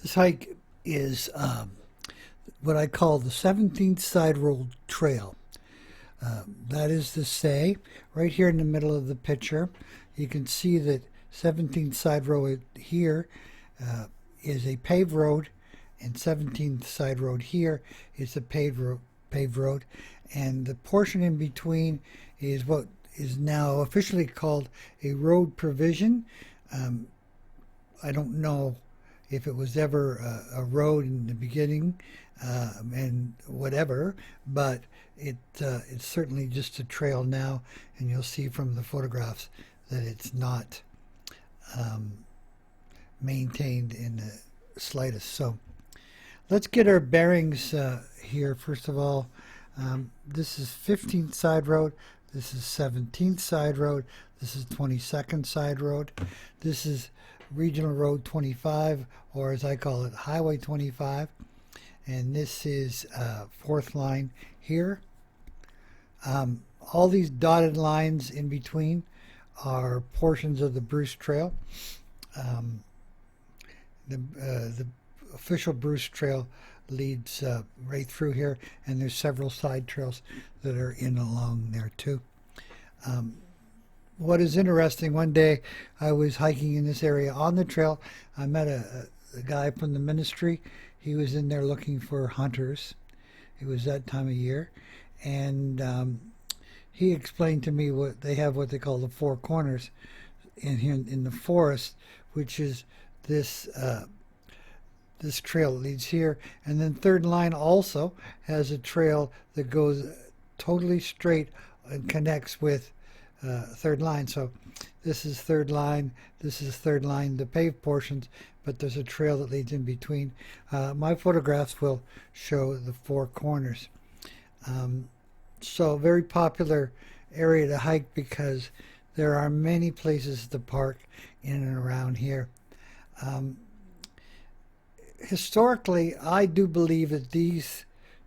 This hike is what I call the 17th Side Road Trail. That is to say, right here in the middle of the picture, you can see that 17th Side Road here is a paved road, and 17th Side Road here is a paved road, and the portion in between is what is now officially called a road provision. I don't know if it was ever a road in the beginning and whatever, but it's certainly just a trail now, and you'll see from the photographs that it's not maintained in the slightest. So let's get our bearings here. First of all, this is 15th Side Road, this is 17th Side Road, this is 22nd Side Road, this is Regional Road 25, or as I call it, Highway 25, and this is fourth line here. All these dotted lines in between are portions of the Bruce Trail. The official Bruce Trail leads right through here, and there's several side trails that are in along there too. What is interesting, one day I was hiking in this area on the trail. I met a guy from the ministry. He was in there looking for hunters. It was that time of year, and he explained to me what they have, what they call the Four Corners in here in the forest, which is this this trail that leads here, and then Third Line also has a trail that goes totally straight and connects with Third Line. So this is Third Line, this is Third Line, the paved portions, but there's a trail that leads in between. My photographs will show the Four Corners. So very popular area to hike because there are many places to park in and around here. Historically, I do believe that these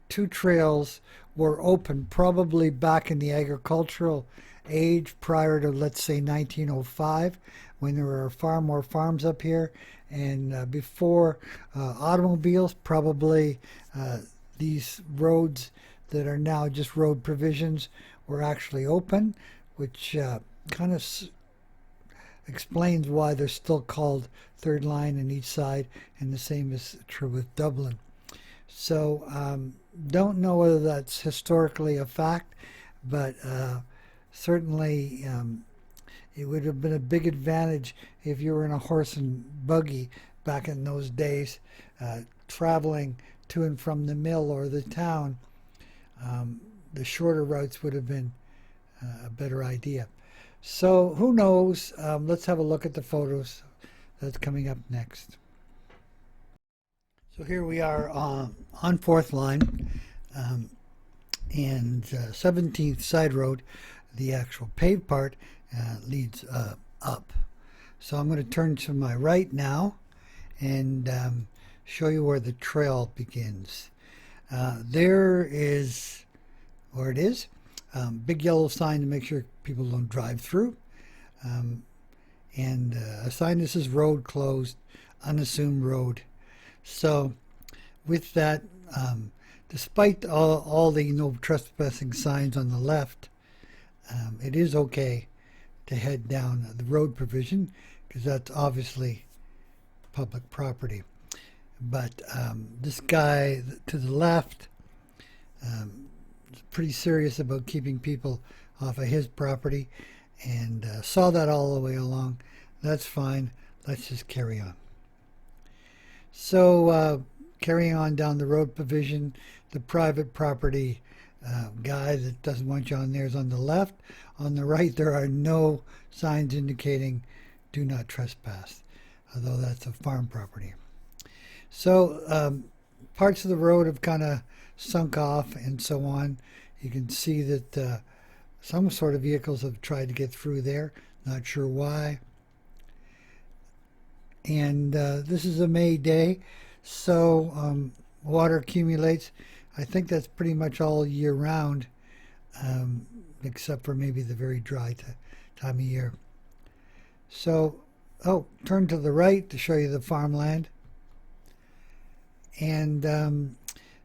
two trails were open probably back in the agricultural age prior to, let's say, 1905, when there were far more farms up here, and before automobiles. Probably these roads that are now just road provisions were actually open, which kind of explains why they're still called Third Line in each side, and the same is true with Dublin. So don't know whether that's historically a fact, but certainly it would have been a big advantage if you were in a horse and buggy back in those days, traveling to and from the mill or the town. The shorter routes would have been a better idea. So who knows? Let's have a look at the photos that's coming up next. So here we are on Fourth Line and 17th Side Road. The actual paved part leads up. So I'm going to turn to my right now and show you where the trail begins. There is, or it is, big yellow sign to make sure people don't drive through, and a sign that says road closed, unassumed road. So with that, despite all the no trespassing signs on the left, it is okay to head down the road provision because that's obviously public property. But this guy to the left is pretty serious about keeping people off of his property, and saw that all the way along. That's fine. Let's just carry on. So carrying on down the road provision, the private property guy that doesn't want you on there is on the left. On the right, there are no signs indicating do not trespass, although that's a farm property. So parts of the road have kind of sunk off and so on. You can see that some sort of vehicles have tried to get through there. Not sure why. And this is a May day, so water accumulates. I think that's pretty much all year round, except for maybe the very dry time of year. So, turn to the right to show you the farmland. And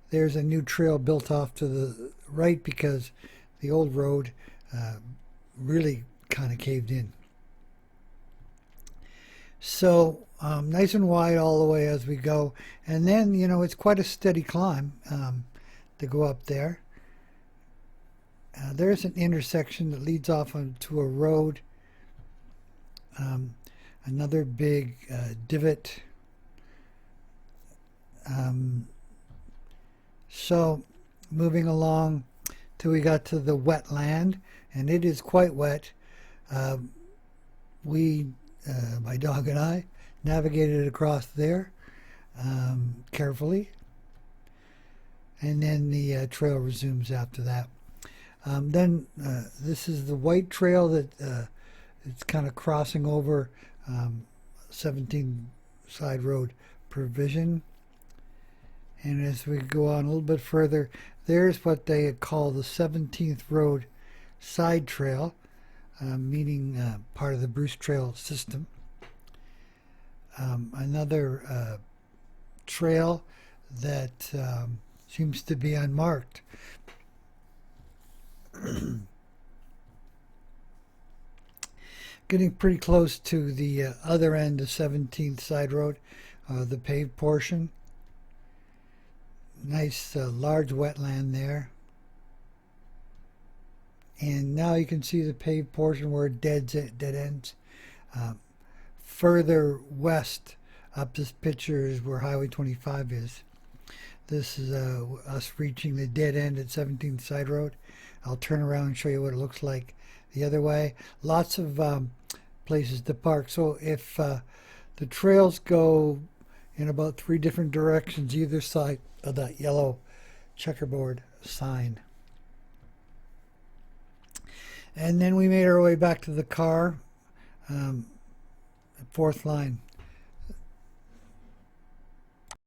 there's a new trail built off to the right because the old road really kind of caved in. So nice and wide all the way as we go. And then, it's quite a steady climb to go up there. There's an intersection that leads off onto a road. Another big divot. So moving along till we got to the wetland, and it is quite wet. My dog and I, navigated across there carefully, and then the trail resumes after that. Then this is the white trail that it's kind of crossing over 17 side road provision. And as we go on a little bit further, there's what they call the 17th Road Side Trail, meaning part of the Bruce Trail system. Another trail that seems to be unmarked. Getting pretty close to the other end of 17th Side Road, the paved portion. Nice large wetland there. And now you can see the paved portion where it dead ends. Further west up this picture is where Highway 25 is. This is us reaching the dead end at 17th Side Road. I'll turn around and show you what it looks like the other way. Lots of places to park. So if the trails go in about 3 different directions either side of that yellow checkerboard sign. And then we made our way back to the car. Fourth line.